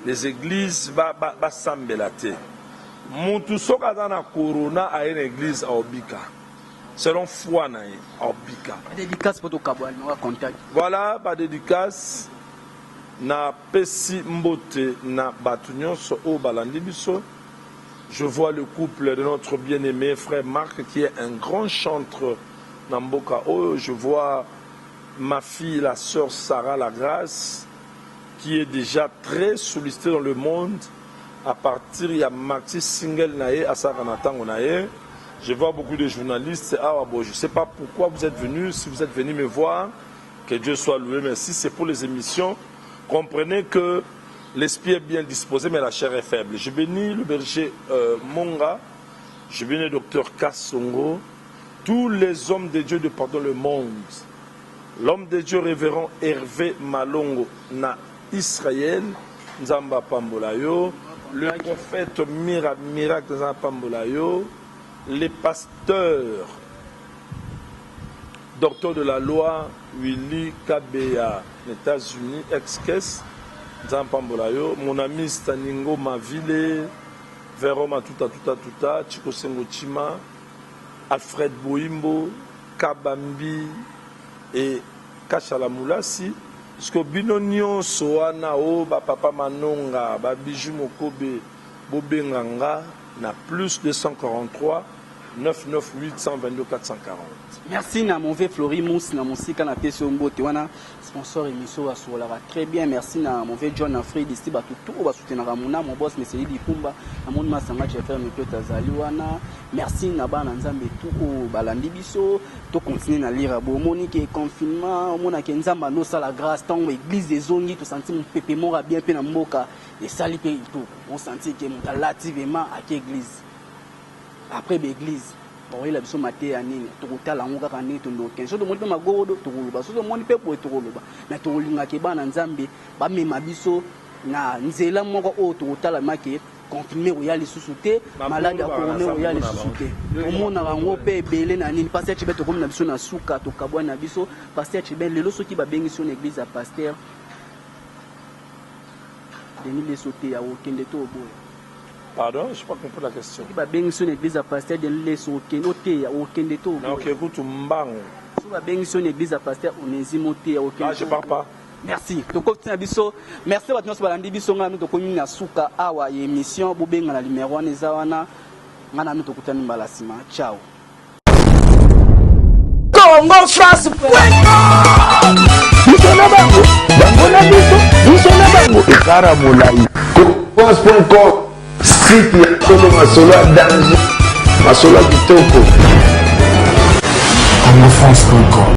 Speaker 1: les églises basambelate. Mutu soka na corona à une église à Obika. Selon foi na Obika.
Speaker 2: Dédicace pour Kaboual, on va contact.
Speaker 1: Voilà, ba dédicace na pesi mbote na batunyon so o balandi biso. Je vois le couple de notre bien-aimé frère Marc qui est un grand chanteur na mboka. Oh, je vois ma fille, la sœur Sarah Lagrasse, qui est déjà très sollicitée dans le monde à partir de Maxi Single nae à Saranatango nae. Je vois beaucoup de journalistes. Ah, bon, je ne sais pas pourquoi vous êtes venus. Si vous êtes venus me voir, Que Dieu soit loué. Merci. C'est pour les émissions. Comprenez que l'esprit est bien disposé, mais la chair est faible. Je bénis le berger Monga. Je bénis le docteur Kassongo. Tous les hommes de Dieu de pardon le monde. L'homme de Dieu révérend Hervé Malongo na Israël. Nzamba Pambolayo. Le prophète Miracle Nzamba Pambolayo. Les pasteurs. Docteur de la loi, Willy Kabea, États-Unis, ex-caisse, Zampambolayo, mon ami Staningo Mavile, Veroma Tuta, Chico Sengo Chima, Alfred Boimbo, Kabambi et Kachalamoulasi, parce que Binonio, Soanao, Papa Manonga, Babiju Mokobe, Bobenganga, n'a plus 243. 998 122 440.
Speaker 2: Merci na mon vieux Flori Mousse na musika na peso mbote wana sponsor émission wa solara très bien. Merci na mon vieux John Afrid ici ba tout ba soutenir mon boss mais c'est Idi Kumba na mon masanga je faire mes peut azali wana. Merci na ba na nzambe tout balandi biso to continuer na lire bo monique confinement mona ke nzamba no sala grâce tant église des zongi to sentir mon pépé mora bien pe na mboka et sali pe tout on sentit que mon relativement à l'église. Après l'église, on a besoin de mater à nini, tout le monde a gagné tout le monde. Quand on monte ma gourde, tout le monde, tout le monde peut pour tout le monde. Mais tout le monde qui est dans Nzambe, bah même abisso na nzela moko o tout le monde qui confirmé où y a les sous-soutés, malade à couronner où y a les sous-soutés. Au monde a un peu belé na nini, pasteur tu peux te comme na biso na souka, to kabwa na biso, pasteur tu peux les lois qui va bien sur l'église à pasteur. Denis les sauter à aucun de tout.
Speaker 1: Pardon, je n'ai pas compris la question.
Speaker 2: Il va bien sur l'église à pasteur de laisser aucun de tout.
Speaker 1: Non, écoute, mbang.
Speaker 2: Si va bien sur l'église à pasteur, on est zimoté à aucun.
Speaker 1: Ah, je pars pas.
Speaker 2: Merci. Donc, merci à tous les gens qui ont été connus à Souka, Awa, émission, Boubeng, la numéro 1, Zawana, Mana, nous te Balasima. Ciao.
Speaker 3: Congo France. Site ya Tolo Masolo à danger, Masolo à Kitoko. Congo France.com